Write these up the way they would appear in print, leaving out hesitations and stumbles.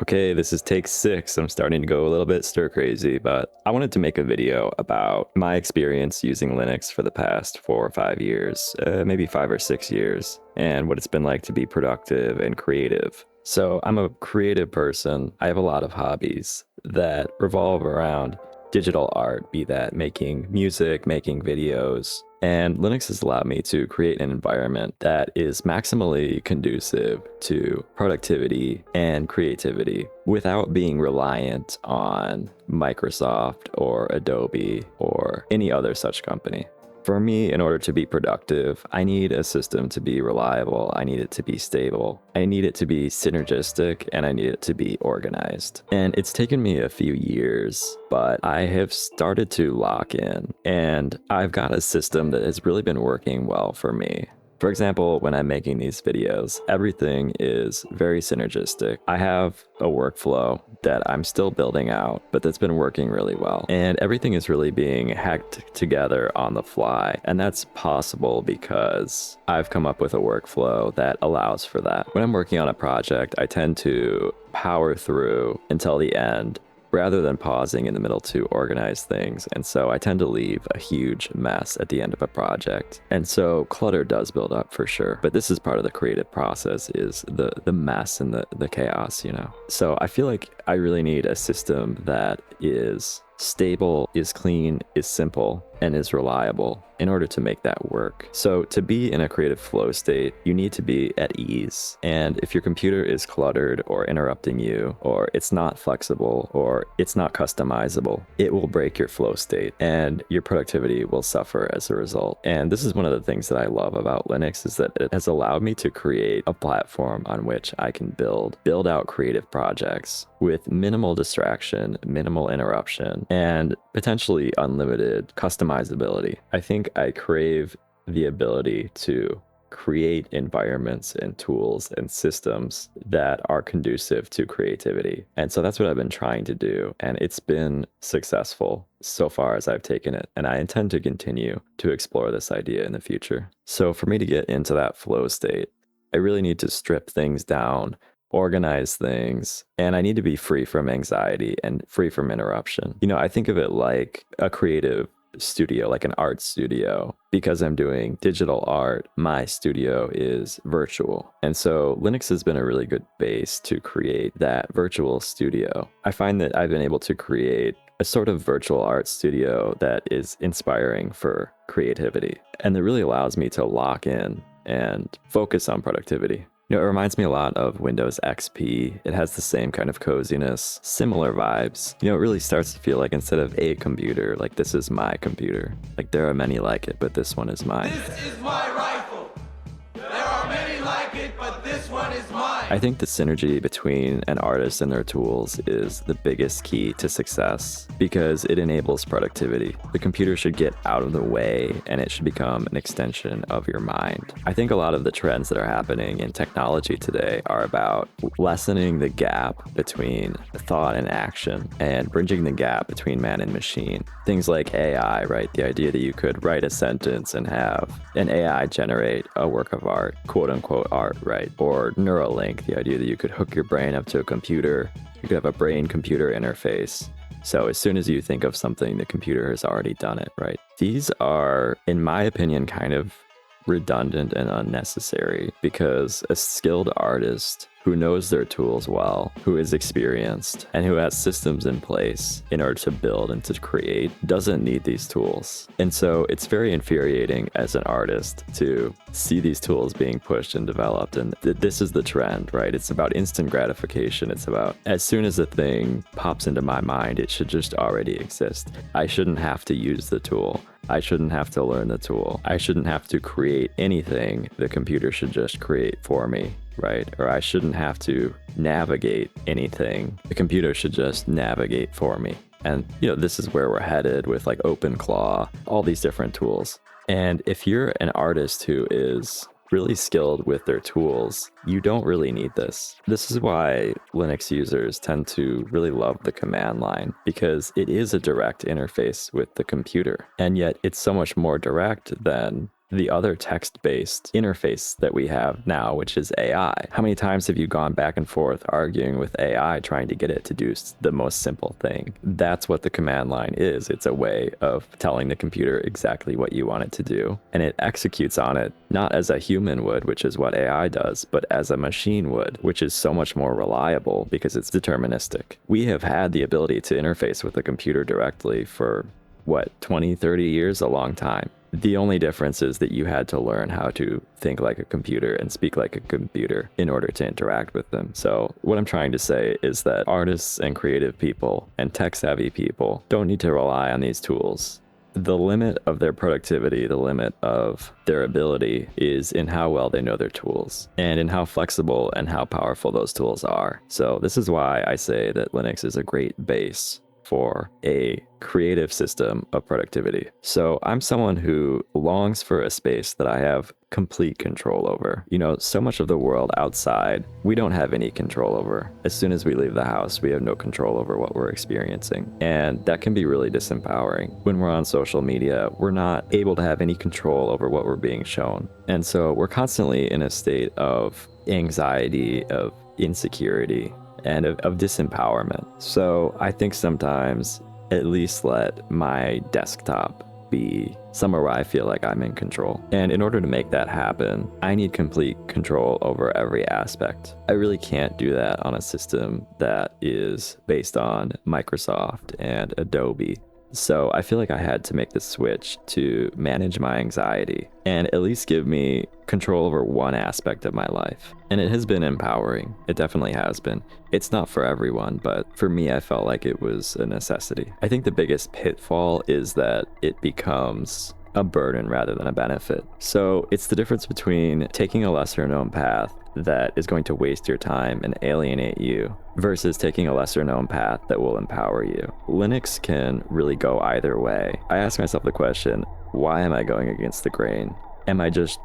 Okay, this is take 6. I'm starting to go a little bit stir crazy, but I wanted to make a video about my experience using Linux for the past 4 or 5 years, maybe 5 or 6 years, and what it's been like to be productive and creative. So I'm a creative person. I have a lot of hobbies that revolve around digital art, be that making music, making videos. And Linux has allowed me to create an environment that is maximally conducive to productivity and creativity without being reliant on Microsoft or Adobe or any other such company. For me, in order to be productive, I need a system to be reliable. I need it to be stable. I need it to be synergistic, and I need it to be organized. And it's taken me a few years, but I have started to lock in, and I've got a system that has really been working well for me. For example, when I'm making these videos, everything is very synergistic. I have a workflow that I'm still building out, but that's been working really well. And everything is really being hacked together on the fly. And that's possible because I've come up with a workflow that allows for that. When I'm working on a project, I tend to power through until the end, rather than pausing in the middle to organize things. And so I tend to leave a huge mess at the end of a project. And so clutter does build up for sure. But this is part of the creative process, is the mess and the chaos, you know? So I feel like I really need a system that is stable, is clean, is simple, and is reliable in order to make that work. So to be in a creative flow state, you need to be at ease. And if your computer is cluttered or interrupting you, or it's not flexible, or it's not customizable, it will break your flow state and your productivity will suffer as a result. And this is one of the things that I love about Linux, is that it has allowed me to create a platform on which I can build out creative projects with minimal distraction, minimal interruption, and potentially unlimited customizability. I think I crave the ability to create environments and tools and systems that are conducive to creativity. And so that's what I've been trying to do. And it's been successful so far as I've taken it. And I intend to continue to explore this idea in the future. So for me to get into that flow state, I really need to strip things down, organize things, and I need to be free from anxiety and free from interruption. You know, I think of it like a creative studio, like an art studio. Because I'm doing digital art, my studio is virtual. And so Linux has been a really good base to create that virtual studio. I find that I've been able to create a sort of virtual art studio that is inspiring for creativity, and that really allows me to lock in and focus on productivity. You know, it reminds me a lot of Windows XP. It has the same kind of coziness, similar vibes. You know, it really starts to feel like, instead of a computer, like this is my computer. Like there are many like it, but this one is mine. This is my rifle. There are many like it, but this one is mine. I think the synergy between an artist and their tools is the biggest key to success, because it enables productivity. The computer should get out of the way, and it should become an extension of your mind. I think a lot of the trends that are happening in technology today are about lessening the gap between thought and action, and bridging the gap between man and machine. Things like AI, right? The idea that you could write a sentence and have an AI generate a work of art, quote unquote art, right? Or Neuralink, the idea that you could hook your brain up to a computer, you could have a brain-computer interface. So as soon as you think of something, the computer has already done it, right? These are, in my opinion, kind of redundant and unnecessary, because a skilled artist who knows their tools well, who is experienced, and who has systems in place in order to build and to create, doesn't need these tools. And so it's very infuriating as an artist to see these tools being pushed and developed. And this is the trend, right? It's about instant gratification. It's about, as soon as a thing pops into my mind, it should just already exist. I shouldn't have to use the tool. I shouldn't have to learn the tool. I shouldn't have to create anything. The computer should just create for me, right? Or I shouldn't have to navigate anything. The computer should just navigate for me. And, you know, this is where we're headed with like OpenClaw, all these different tools. And if you're an artist who is really skilled with their tools, you don't really need this. This is why Linux users tend to really love the command line, because it is a direct interface with the computer. And yet it's so much more direct than the other text-based interface that we have now, which is AI. How many times have you gone back and forth arguing with AI trying to get it to do the most simple thing? That's what the command line is. It's a way of telling the computer exactly what you want it to do, and it executes on it not as a human would, which is what AI does, but as a machine would, which is so much more reliable because it's deterministic. We have had the ability to interface with the computer directly for 20, 30 years, a long time. The only difference is that you had to learn how to think like a computer and speak like a computer in order to interact with them. So what I'm trying to say is that artists and creative people and tech-savvy people don't need to rely on these tools. The limit of their productivity, the limit of their ability is in how well they know their tools and in how flexible and how powerful those tools are. So this is why I say that Linux is a great base for a creative system of productivity. So I'm someone who longs for a space that I have complete control over. You know, so much of the world outside, we don't have any control over. As soon as we leave the house, we have no control over what we're experiencing. And that can be really disempowering. When we're on social media, we're not able to have any control over what we're being shown. And so we're constantly in a state of anxiety, of insecurity, and of disempowerment. So I think sometimes at least let my desktop be somewhere where I feel like I'm in control. And in order to make that happen, I need complete control over every aspect. I really can't do that on a system that is based on Microsoft and Adobe. So I feel like I had to make the switch to manage my anxiety and at least give me control over one aspect of my life. And it has been empowering. It definitely has been. It's not for everyone, but for me, I felt like it was a necessity. I think the biggest pitfall is that it becomes a burden rather than a benefit. So it's the difference between taking a lesser known path that is going to waste your time and alienate you versus taking a lesser known path that will empower you. Linux can really go either way. I ask myself the question, why am I going against the grain? Am I just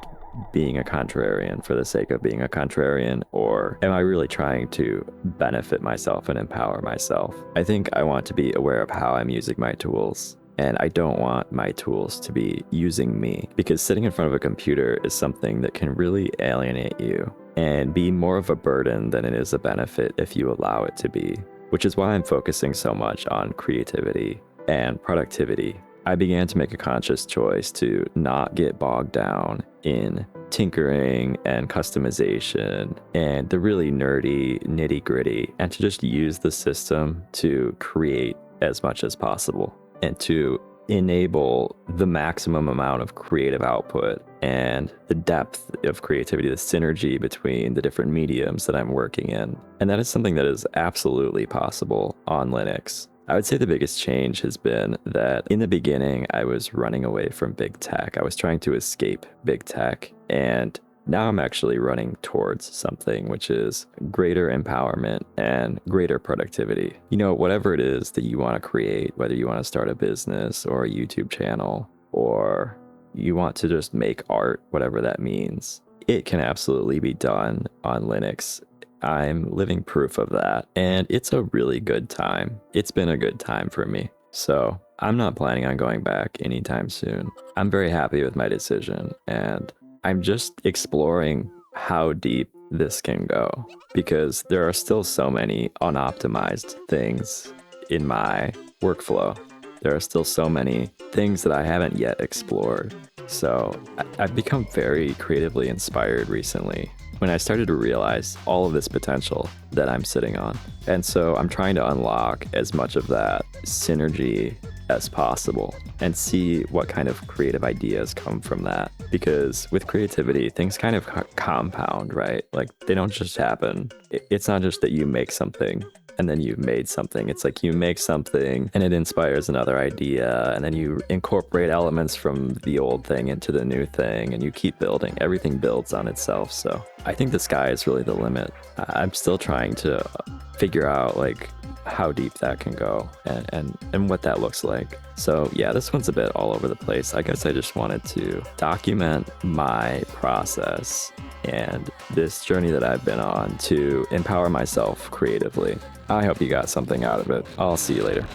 being a contrarian for the sake of being a contrarian, or am I really trying to benefit myself and empower myself? I think I want to be aware of how I'm using my tools. And I don't want my tools to be using me, because sitting in front of a computer is something that can really alienate you and be more of a burden than it is a benefit if you allow it to be, which is why I'm focusing so much on creativity and productivity. I began to make a conscious choice to not get bogged down in tinkering and customization and the really nerdy nitty-gritty, and to just use the system to create as much as possible and to enable the maximum amount of creative output and the depth of creativity, the synergy between the different mediums that I'm working in. And that is something that is absolutely possible on Linux. I would say the biggest change has been that in the beginning, I was running away from big tech. I was trying to escape big tech, and now I'm actually running towards something which is greater empowerment and greater productivity. You know, whatever it is that you want to create, whether you want to start a business or a YouTube channel, or you want to just make art, whatever that means, it can absolutely be done on Linux. I'm living proof of that, and it's a really good time. It's been a good time for me. So I'm not planning on going back anytime soon. I'm very happy with my decision, and I'm just exploring how deep this can go, because there are still so many unoptimized things in my workflow. There are still so many things that I haven't yet explored. So I've become very creatively inspired recently when I started to realize all of this potential that I'm sitting on. And so I'm trying to unlock as much of that synergy as possible and see what kind of creative ideas come from that. Because with creativity, things kind of compound, right? Like, they don't just happen. It's not just that you make something and then you've made something. It's like you make something and it inspires another idea, and then you incorporate elements from the old thing into the new thing, and you keep building. Everything builds on itself. So I think the sky is really the limit. I'm still trying to figure out like how deep that can go and what that looks like. So yeah, this one's a bit all over the place. I guess I just wanted to document my process and this journey that I've been on to empower myself creatively. I hope you got something out of it. I'll see you later.